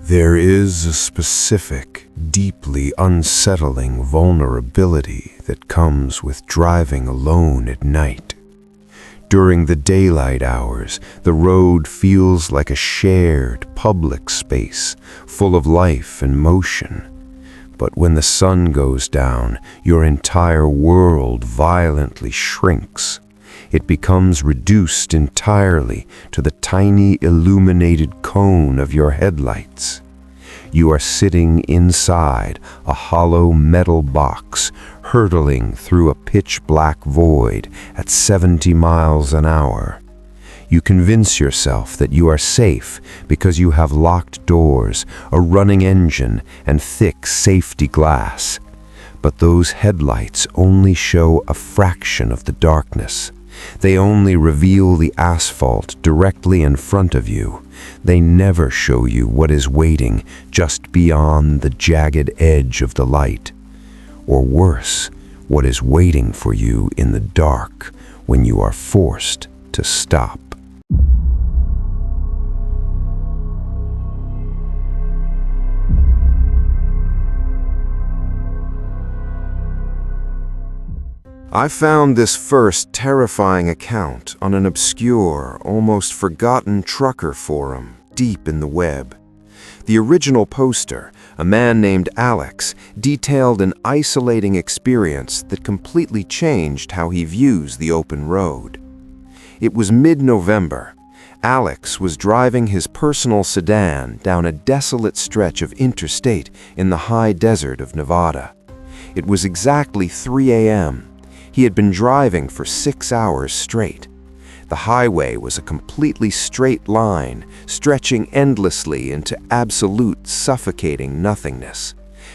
There is a specific, deeply unsettling vulnerability that comes with driving alone at night. During the daylight hours, the road feels like a shared, public space, full of life and motion. But when the sun goes down, your entire world violently shrinks. It becomes reduced entirely to the tiny illuminated cone of your headlights. You are sitting inside a hollow metal box, hurtling through a pitch-black void at 70 miles an hour. You convince yourself that you are safe because you have locked doors, a running engine, and thick safety glass. But those headlights only show a fraction of the darkness. They only reveal the asphalt directly in front of you. They never show you what is waiting just beyond the jagged edge of the light. Or worse, what is waiting for you in the dark when you are forced to stop. I found this first terrifying account on an obscure, almost forgotten trucker forum deep in the web. The original poster, a man named Alex, detailed an isolating experience that completely changed how he views the open road. It was mid-November. Alex was driving his personal sedan down a desolate stretch of interstate in the high desert of Nevada. It was exactly 3 a.m. He had been driving for 6 hours straight. The highway was a completely straight line, stretching endlessly into absolute suffocating nothingness.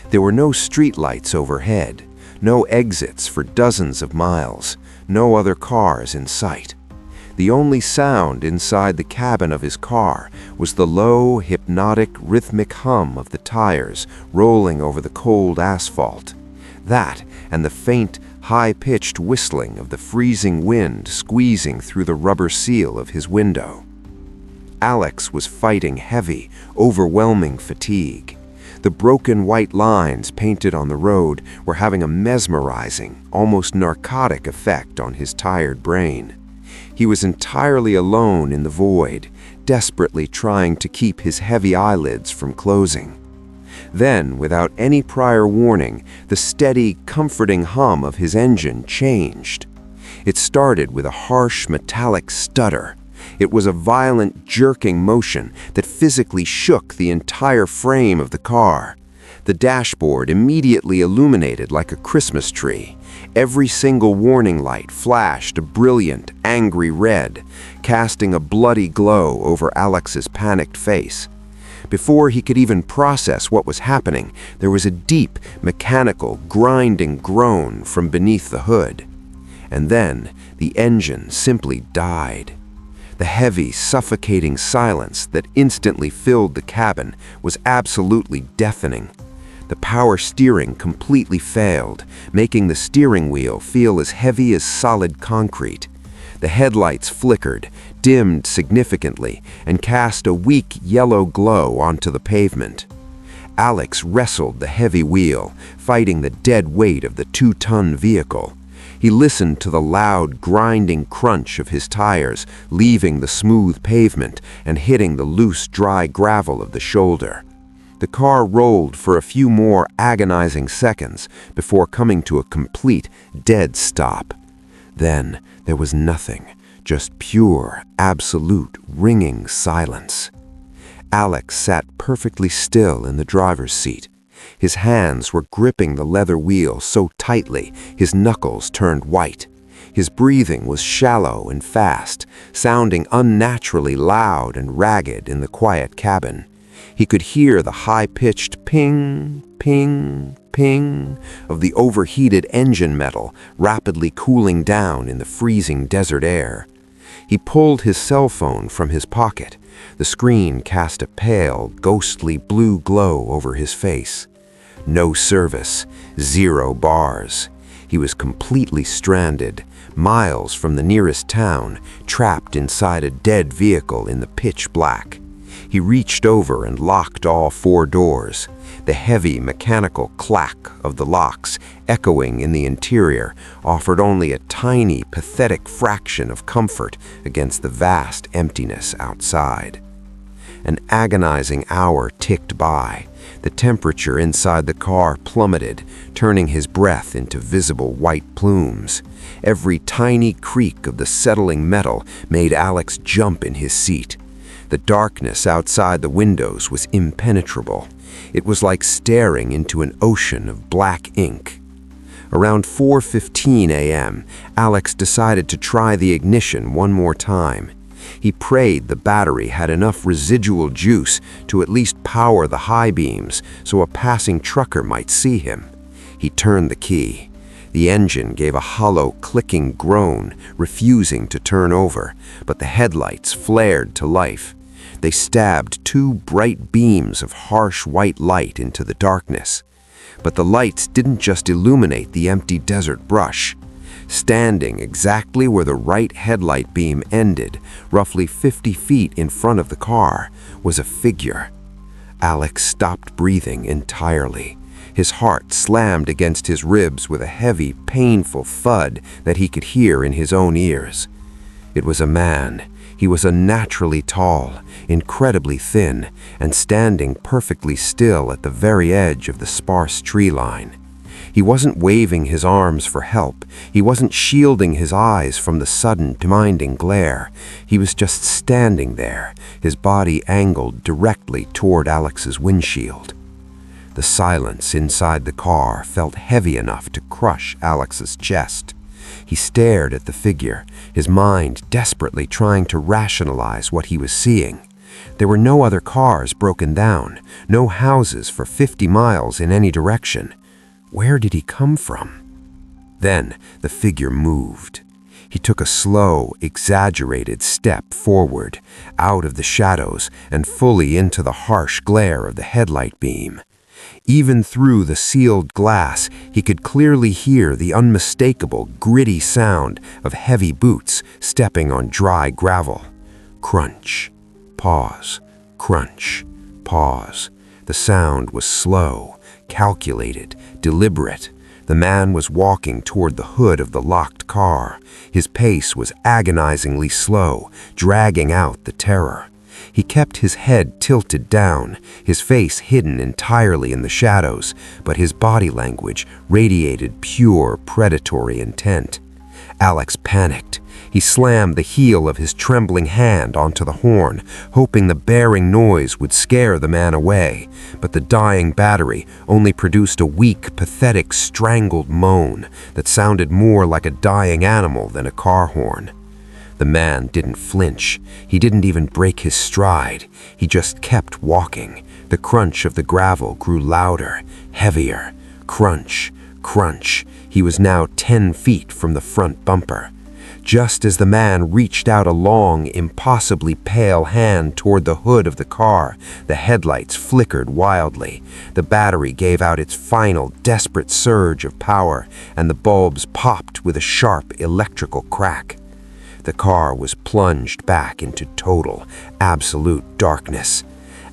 There were no streetlights overhead, no exits for dozens of miles, no other cars in sight. The only sound inside the cabin of his car was the low, hypnotic, rhythmic hum of the tires rolling over the cold asphalt. That and the faint, high-pitched whistling of the freezing wind squeezing through the rubber seal of his window. Alex was fighting heavy, overwhelming fatigue. The broken white lines painted on the road were having a mesmerizing, almost narcotic effect on his tired brain. He was entirely alone in the void, desperately trying to keep his heavy eyelids from closing. Then, without any prior warning, the steady, comforting hum of his engine changed. It started with a harsh, metallic stutter. It was a violent, jerking motion that physically shook the entire frame of the car. The dashboard immediately illuminated like a Christmas tree. Every single warning light flashed a brilliant, angry red, casting a bloody glow over Alex's panicked face. Before he could even process what was happening, there was a deep, mechanical, grinding groan from beneath the hood. And then the engine simply died. The heavy, suffocating silence that instantly filled the cabin was absolutely deafening. The power steering completely failed, making the steering wheel feel as heavy as solid concrete. The headlights flickered, dimmed significantly, and cast a weak yellow glow onto the pavement. Alex wrestled the heavy wheel, fighting the dead weight of the 2-ton vehicle. He listened to the loud, grinding crunch of his tires, leaving the smooth pavement and hitting the loose, dry gravel of the shoulder. The car rolled for a few more agonizing seconds before coming to a complete, dead stop. Then there was nothing, just pure, absolute, ringing silence. Alex sat perfectly still in the driver's seat. His hands were gripping the leather wheel so tightly his knuckles turned white. His breathing was shallow and fast, sounding unnaturally loud and ragged in the quiet cabin. He could hear the high-pitched ping, ping, ping of the overheated engine metal rapidly cooling down in the freezing desert air. He pulled his cell phone from his pocket. The screen cast a pale, ghostly blue glow over his face. No service, 0 bars. He was completely stranded, miles from the nearest town, trapped inside a dead vehicle in the pitch black. He reached over and locked all 4 doors. The heavy mechanical clack of the locks, echoing in the interior, offered only a tiny, pathetic fraction of comfort against the vast emptiness outside. An agonizing hour ticked by. The temperature inside the car plummeted, turning his breath into visible white plumes. Every tiny creak of the settling metal made Alex jump in his seat. The darkness outside the windows was impenetrable. It was like staring into an ocean of black ink. Around 4:15 a.m., Alex decided to try the ignition one more time. He prayed the battery had enough residual juice to at least power the high beams so a passing trucker might see him. He turned the key. The engine gave a hollow, clicking groan, refusing to turn over, but the headlights flared to life. They stabbed 2 bright beams of harsh white light into the darkness. But the lights didn't just illuminate the empty desert brush. Standing exactly where the right headlight beam ended, roughly 50 feet in front of the car, was a figure. Alex stopped breathing entirely. His heart slammed against his ribs with a heavy, painful thud that he could hear in his own ears. It was a man. He was unnaturally tall, incredibly thin, and standing perfectly still at the very edge of the sparse tree line. He wasn't waving his arms for help. He wasn't shielding his eyes from the sudden, blinding glare. He was just standing there, his body angled directly toward Alex's windshield. The silence inside the car felt heavy enough to crush Alex's chest. He stared at the figure, his mind desperately trying to rationalize what he was seeing. There were no other cars broken down, no houses for 50 miles in any direction. Where did he come from? Then the figure moved. He took a slow, exaggerated step forward, out of the shadows and fully into the harsh glare of the headlight beam. Even through the sealed glass, he could clearly hear the unmistakable, gritty sound of heavy boots stepping on dry gravel. Crunch, pause, crunch, pause. The sound was slow, calculated, deliberate. The man was walking toward the hood of the locked car. His pace was agonizingly slow, dragging out the terror. He kept his head tilted down, his face hidden entirely in the shadows, but his body language radiated pure predatory intent. Alex panicked. He slammed the heel of his trembling hand onto the horn, hoping the bearing noise would scare the man away, but the dying battery only produced a weak, pathetic, strangled moan that sounded more like a dying animal than a car horn. The man didn't flinch. He didn't even break his stride. He just kept walking. The crunch of the gravel grew louder, heavier. Crunch, crunch. He was now 10 feet from the front bumper. Just as the man reached out a long, impossibly pale hand toward the hood of the car, the headlights flickered wildly. The battery gave out its final, desperate surge of power, and the bulbs popped with a sharp electrical crack. The car was plunged back into total, absolute darkness.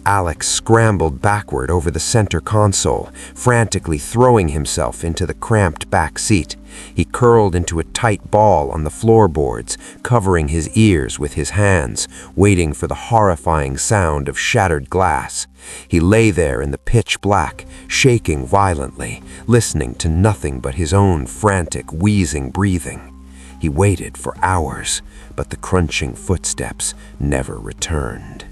Alex scrambled backward over the center console, frantically throwing himself into the cramped back seat. He curled into a tight ball on the floorboards, covering his ears with his hands, waiting for the horrifying sound of shattered glass. He lay there in the pitch black, shaking violently, listening to nothing but his own frantic, wheezing breathing. He waited for hours, but the crunching footsteps never returned.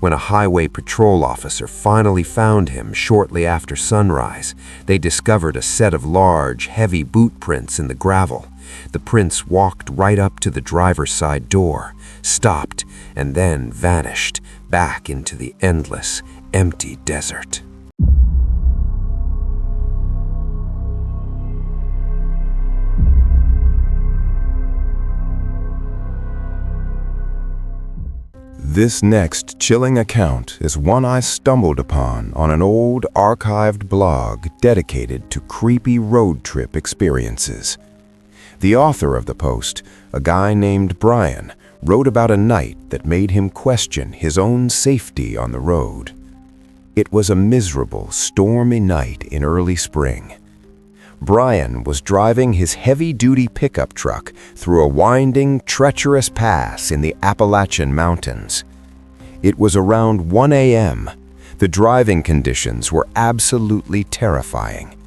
When a highway patrol officer finally found him shortly after sunrise, they discovered a set of large, heavy boot prints in the gravel. The prints walked right up to the driver's side door, stopped, and then vanished back into the endless, empty desert. This next chilling account is one I stumbled upon on an old archived blog dedicated to creepy road trip experiences. The author of the post, a guy named Brian, wrote about a night that made him question his own safety on the road. It was a miserable, stormy night in early spring. Brian was driving his heavy-duty pickup truck through a winding, treacherous pass in the Appalachian Mountains. It was around 1 a.m. The driving conditions were absolutely terrifying.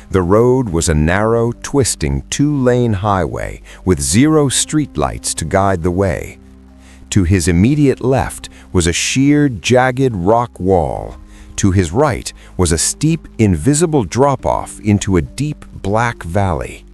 The road was a narrow, twisting, two-lane highway with 0 streetlights to guide the way. To his immediate left was a sheer, jagged rock wall. To his right was a steep, invisible drop-off into a deep, black valley.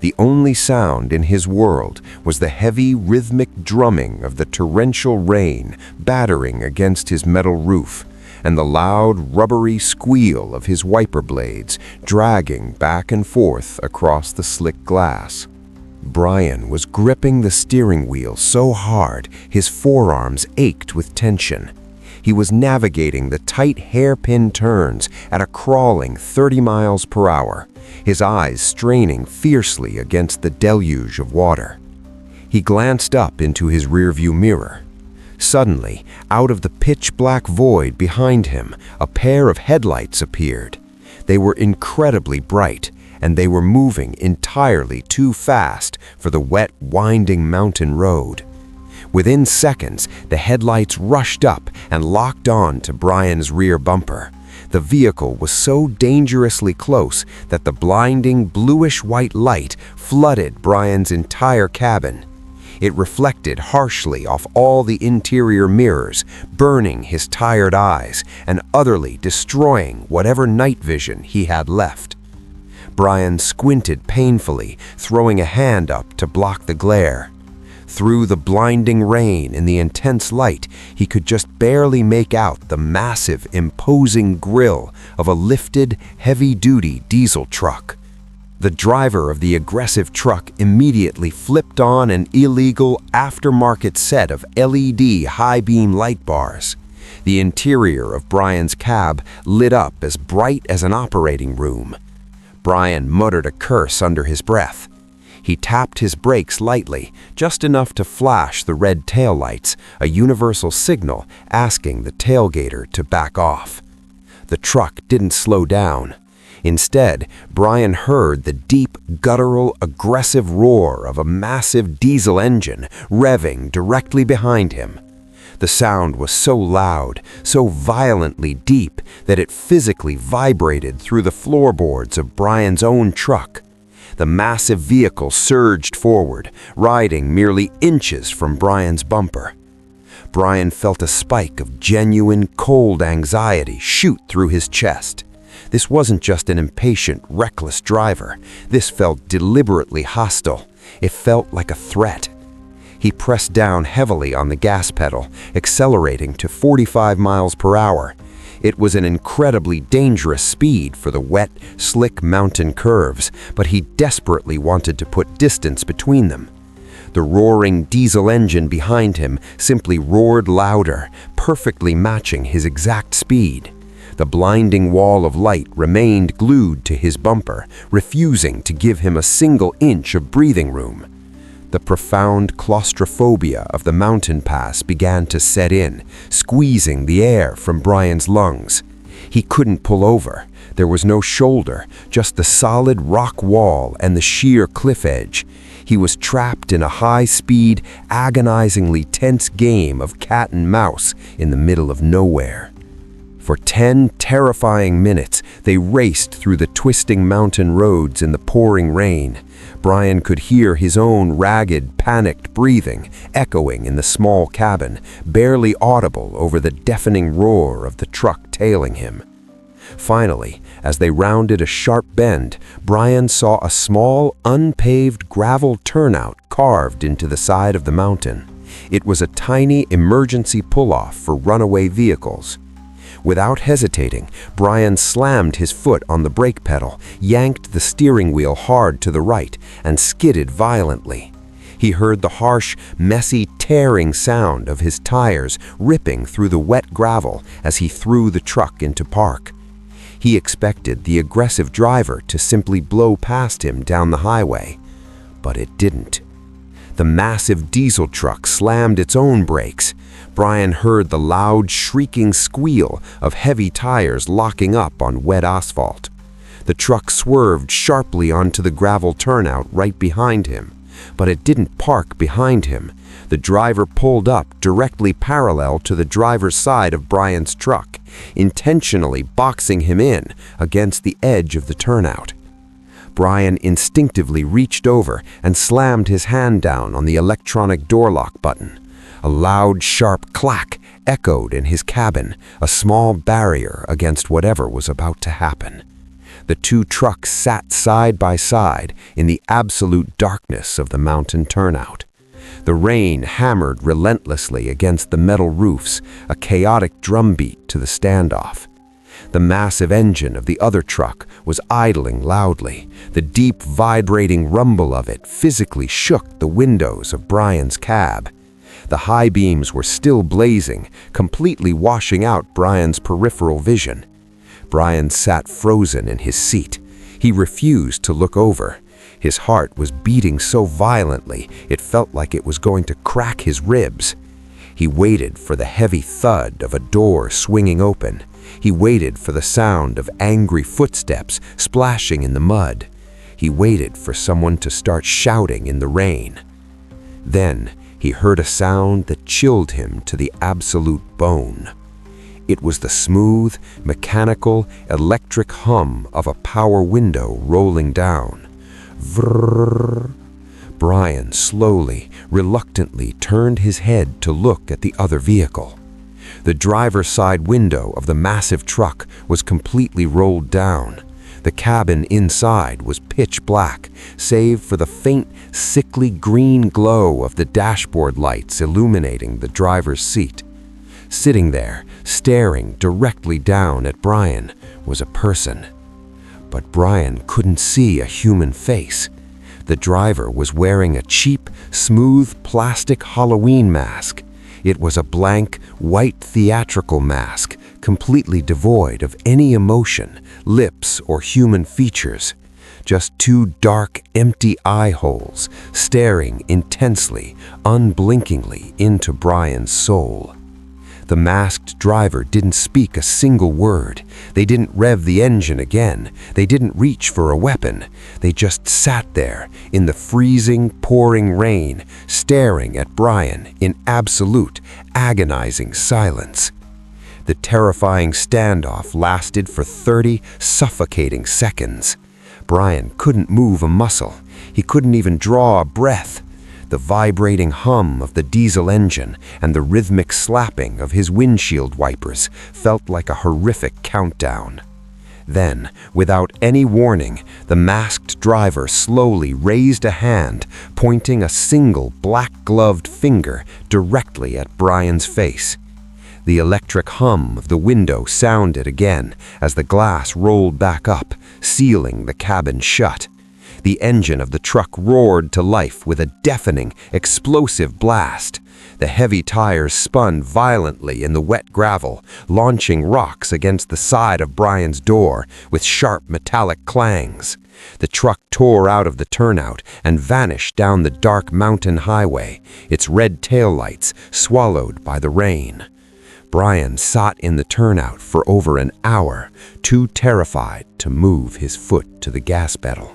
The only sound in his world was the heavy, rhythmic drumming of the torrential rain battering against his metal roof, and the loud, rubbery squeal of his wiper blades dragging back and forth across the slick glass. Brian was gripping the steering wheel so hard his forearms ached with tension. He was navigating the tight hairpin turns at a crawling 30 miles per hour, his eyes straining fiercely against the deluge of water. He glanced up into his rearview mirror. Suddenly, out of the pitch-black void behind him, a pair of headlights appeared. They were incredibly bright, and they were moving entirely too fast for the wet, winding mountain road. Within seconds, the headlights rushed up and locked on to Brian's rear bumper. The vehicle was so dangerously close that the blinding bluish-white light flooded Brian's entire cabin. It reflected harshly off all the interior mirrors, burning his tired eyes and utterly destroying whatever night vision he had left. Brian squinted painfully, throwing a hand up to block the glare. Through the blinding rain and the intense light, he could just barely make out the massive, imposing grille of a lifted, heavy-duty diesel truck. The driver of the aggressive truck immediately flipped on an illegal aftermarket set of LED high-beam light bars. The interior of Brian's cab lit up as bright as an operating room. Brian muttered a curse under his breath. He tapped his brakes lightly, just enough to flash the red taillights, a universal signal asking the tailgater to back off. The truck didn't slow down. Instead, Brian heard the deep, guttural, aggressive roar of a massive diesel engine revving directly behind him. The sound was so loud, so violently deep, that it physically vibrated through the floorboards of Brian's own truck. The massive vehicle surged forward, riding merely inches from Brian's bumper. Brian felt a spike of genuine, cold anxiety shoot through his chest. This wasn't just an impatient, reckless driver. This felt deliberately hostile. It felt like a threat. He pressed down heavily on the gas pedal, accelerating to 45 miles per hour. It was an incredibly dangerous speed for the wet, slick mountain curves, but he desperately wanted to put distance between them. The roaring diesel engine behind him simply roared louder, perfectly matching his exact speed. The blinding wall of light remained glued to his bumper, refusing to give him a single inch of breathing room. The profound claustrophobia of the mountain pass began to set in, squeezing the air from Brian's lungs. He couldn't pull over. There was no shoulder, just the solid rock wall and the sheer cliff edge. He was trapped in a high-speed, agonizingly tense game of cat and mouse in the middle of nowhere. For 10 terrifying minutes, they raced through the twisting mountain roads in the pouring rain. Brian could hear his own ragged, panicked breathing echoing in the small cabin, barely audible over the deafening roar of the truck tailing him. Finally, as they rounded a sharp bend, Brian saw a small, unpaved gravel turnout carved into the side of the mountain. It was a tiny emergency pull-off for runaway vehicles. Without hesitating, Brian slammed his foot on the brake pedal, yanked the steering wheel hard to the right, and skidded violently. He heard the harsh, messy, tearing sound of his tires ripping through the wet gravel as he threw the truck into park. He expected the aggressive driver to simply blow past him down the highway. but it didn't. The massive diesel truck slammed its own brakes. Brian heard the loud, shrieking squeal of heavy tires locking up on wet asphalt. The truck swerved sharply onto the gravel turnout right behind him, but it didn't park behind him. The driver pulled up directly parallel to the driver's side of Brian's truck, intentionally boxing him in against the edge of the turnout. Brian instinctively reached over and slammed his hand down on the electronic door lock button. A loud, sharp clack echoed in his cabin, a small barrier against whatever was about to happen. The two trucks sat side by side in the absolute darkness of the mountain turnout. The rain hammered relentlessly against the metal roofs, a chaotic drumbeat to the standoff. The massive engine of the other truck was idling loudly. The deep, vibrating rumble of it physically shook the windows of Brian's cab. The high beams were still blazing, completely washing out Brian's peripheral vision. Brian sat frozen in his seat. He refused to look over. His heart was beating so violently it felt like it was going to crack his ribs. He waited for the heavy thud of a door swinging open. He waited for the sound of angry footsteps splashing in the mud. He waited for someone to start shouting in the rain. Then he heard a sound that chilled him to the absolute bone. It was the smooth, mechanical, electric hum of a power window rolling down. Vrrrr. Brian slowly, reluctantly turned his head to look at the other vehicle. The driver's side window of the massive truck was completely rolled down. The cabin inside was pitch black, save for the faint, sickly green glow of the dashboard lights illuminating the driver's seat. Sitting there, staring directly down at Brian, was a person. But Brian couldn't see a human face. The driver was wearing a cheap, smooth plastic Halloween mask. It was a blank, white theatrical mask, completely devoid of any emotion, lips, or human features. Just two dark, empty eye holes, staring intensely, unblinkingly into Brian's soul. The masked driver didn't speak a single word. They didn't rev the engine again. They didn't reach for a weapon. They just sat there in the freezing, pouring rain, staring at Brian in absolute, agonizing silence. The terrifying standoff lasted for 30 suffocating seconds. Brian couldn't move a muscle. He couldn't even draw a breath. The vibrating hum of the diesel engine and the rhythmic slapping of his windshield wipers felt like a horrific countdown. Then, without any warning, the masked driver slowly raised a hand, pointing a single black-gloved finger directly at Brian's face. The electric hum of the window sounded again as the glass rolled back up, sealing the cabin shut. The engine of the truck roared to life with a deafening, explosive blast. The heavy tires spun violently in the wet gravel, launching rocks against the side of Brian's door with sharp metallic clangs. The truck tore out of the turnout and vanished down the dark mountain highway, its red taillights swallowed by the rain. Brian sat in the turnout for over an hour, too terrified to move his foot to the gas pedal.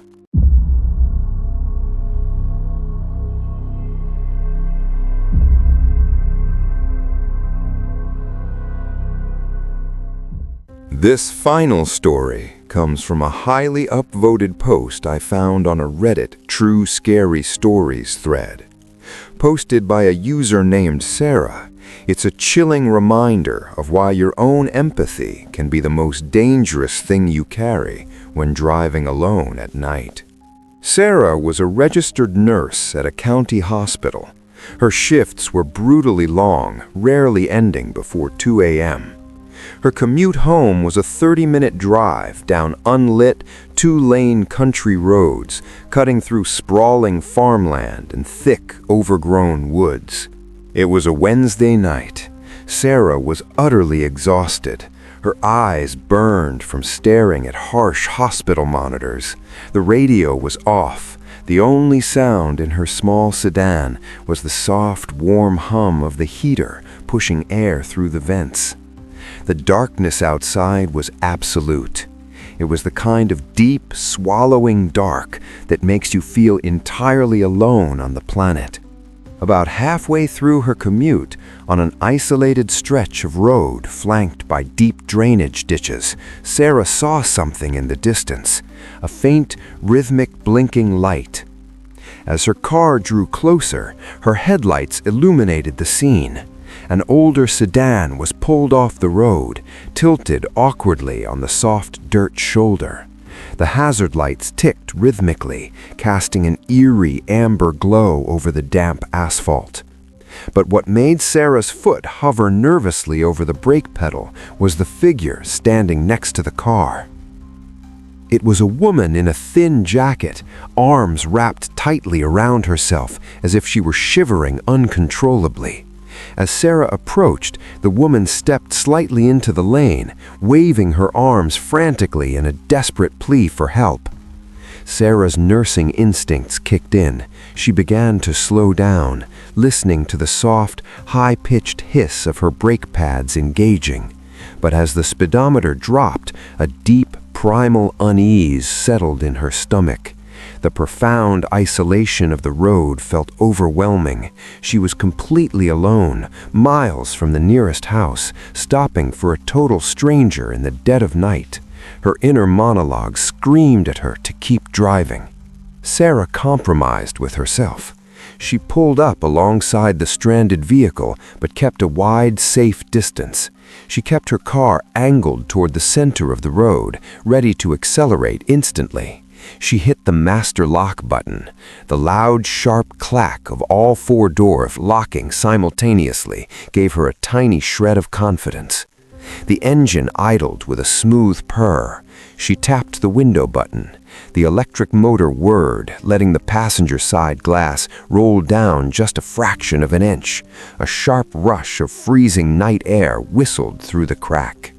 This final story comes from a highly upvoted post I found on a Reddit True Scary Stories thread. Posted by a user named Sarah, it's a chilling reminder of why your own empathy can be the most dangerous thing you carry when driving alone at night. Sarah was a registered nurse at a county hospital. Her shifts were brutally long, rarely ending before 2 a.m. Her commute home was a 30-minute drive down unlit, two-lane country roads, cutting through sprawling farmland and thick, overgrown woods. It was a Wednesday night. Sarah was utterly exhausted. Her eyes burned from staring at harsh hospital monitors. The radio was off. The only sound in her small sedan was the soft, warm hum of the heater pushing air through the vents. The darkness outside was absolute. It was the kind of deep, swallowing dark that makes you feel entirely alone on the planet. About halfway through her commute, on an isolated stretch of road flanked by deep drainage ditches, Sarah saw something in the distance, a faint, rhythmic blinking light. As her car drew closer, her headlights illuminated the scene. An older sedan was pulled off the road, tilted awkwardly on the soft dirt shoulder. The hazard lights ticked rhythmically, casting an eerie amber glow over the damp asphalt. But what made Sarah's foot hover nervously over the brake pedal was the figure standing next to the car. It was a woman in a thin jacket, arms wrapped tightly around herself as if she were shivering uncontrollably. As Sarah approached, the woman stepped slightly into the lane, waving her arms frantically in a desperate plea for help. Sarah's nursing instincts kicked in. She began to slow down, listening to the soft, high-pitched hiss of her brake pads engaging. But as the speedometer dropped, a deep, primal unease settled in her stomach. The profound isolation of the road felt overwhelming. She was completely alone, miles from the nearest house, stopping for a total stranger in the dead of night. Her inner monologue screamed at her to keep driving. Sarah compromised with herself. She pulled up alongside the stranded vehicle, but kept a wide, safe distance. She kept her car angled toward the center of the road, ready to accelerate instantly. She hit the master lock button. The loud, sharp clack of all four doors locking simultaneously gave her a tiny shred of confidence. The engine idled with a smooth purr. She tapped the window button. The electric motor whirred, letting the passenger side glass roll down just a fraction of an inch. A sharp rush of freezing night air whistled through the crack.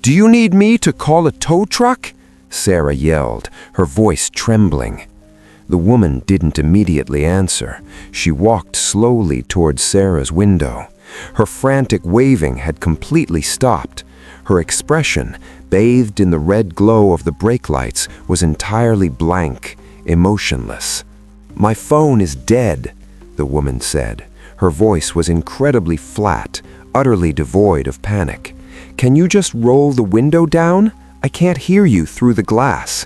"Do you need me to call a tow truck?" Sarah yelled, her voice trembling. The woman didn't immediately answer. She walked slowly towards Sarah's window. Her frantic waving had completely stopped. Her expression, bathed in the red glow of the brake lights, was entirely blank, emotionless. "My phone is dead," the woman said. Her voice was incredibly flat, utterly devoid of panic. "Can you just roll the window down? I can't hear you through the glass."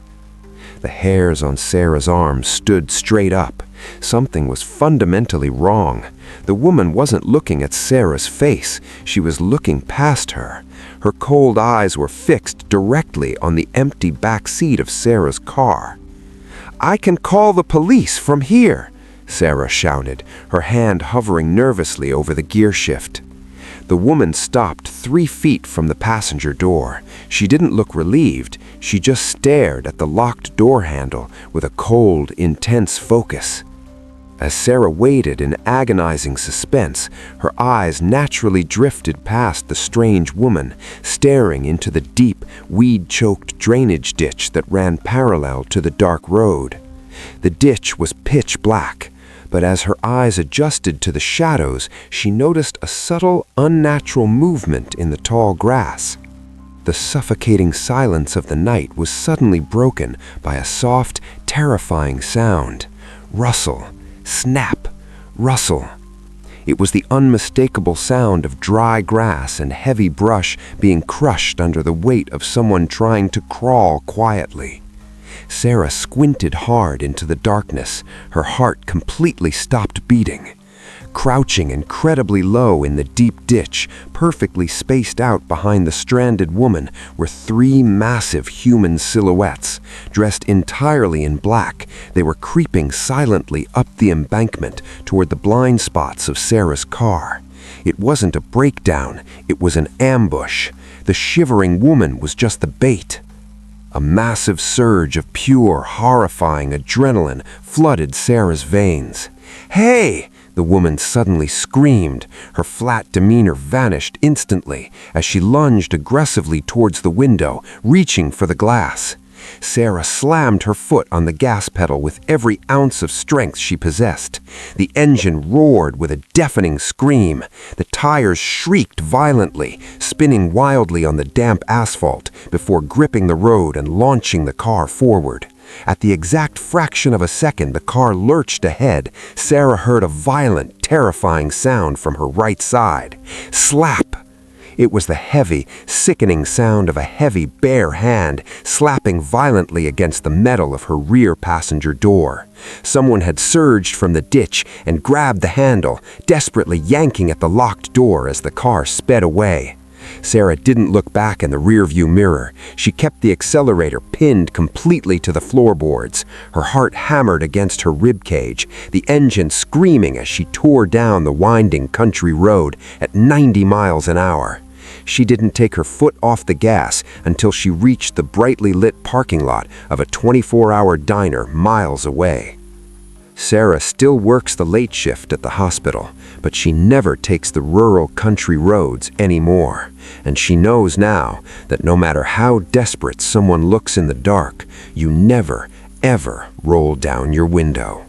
The hairs on Sarah's arms stood straight up. Something was fundamentally wrong. The woman wasn't looking at Sarah's face. She was looking past her. Her cold eyes were fixed directly on the empty back seat of Sarah's car. "I can call the police from here," Sarah shouted, her hand hovering nervously over the gear shift. The woman stopped 3 feet from the passenger door. She didn't look relieved. She just stared at the locked door handle with a cold, intense focus. As Sarah waited in agonizing suspense, her eyes naturally drifted past the strange woman, staring into the deep, weed-choked drainage ditch that ran parallel to the dark road. The ditch was pitch black, but as her eyes adjusted to the shadows, she noticed a subtle, unnatural movement in the tall grass. The suffocating silence of the night was suddenly broken by a soft, terrifying sound. Rustle, snap, rustle. It was the unmistakable sound of dry grass and heavy brush being crushed under the weight of someone trying to crawl quietly. Sarah squinted hard into the darkness. Her heart completely stopped beating. Crouching incredibly low in the deep ditch, perfectly spaced out behind the stranded woman, were 3 massive human silhouettes. Dressed entirely in black, they were creeping silently up the embankment toward the blind spots of Sarah's car. It wasn't a breakdown, it was an ambush. The shivering woman was just the bait. A massive surge of pure, horrifying adrenaline flooded Sarah's veins. "Hey!" the woman suddenly screamed. Her flat demeanor vanished instantly as she lunged aggressively towards the window, reaching for the glass. Sarah slammed her foot on the gas pedal with every ounce of strength she possessed. The engine roared with a deafening scream. The tires shrieked violently, spinning wildly on the damp asphalt before gripping the road and launching the car forward. At the exact fraction of a second the car lurched ahead, Sarah heard a violent, terrifying sound from her right side. Slap! It was the heavy, sickening sound of a heavy, bare hand slapping violently against the metal of her rear passenger door. Someone had surged from the ditch and grabbed the handle, desperately yanking at the locked door as the car sped away. Sarah didn't look back in the rearview mirror. She kept the accelerator pinned completely to the floorboards, her heart hammered against her ribcage, the engine screaming as she tore down the winding country road at 90 miles an hour. She didn't take her foot off the gas until she reached the brightly lit parking lot of a 24-hour diner miles away. Sarah still works the late shift at the hospital, but she never takes the rural country roads anymore. And she knows now that no matter how desperate someone looks in the dark, you never, ever roll down your window.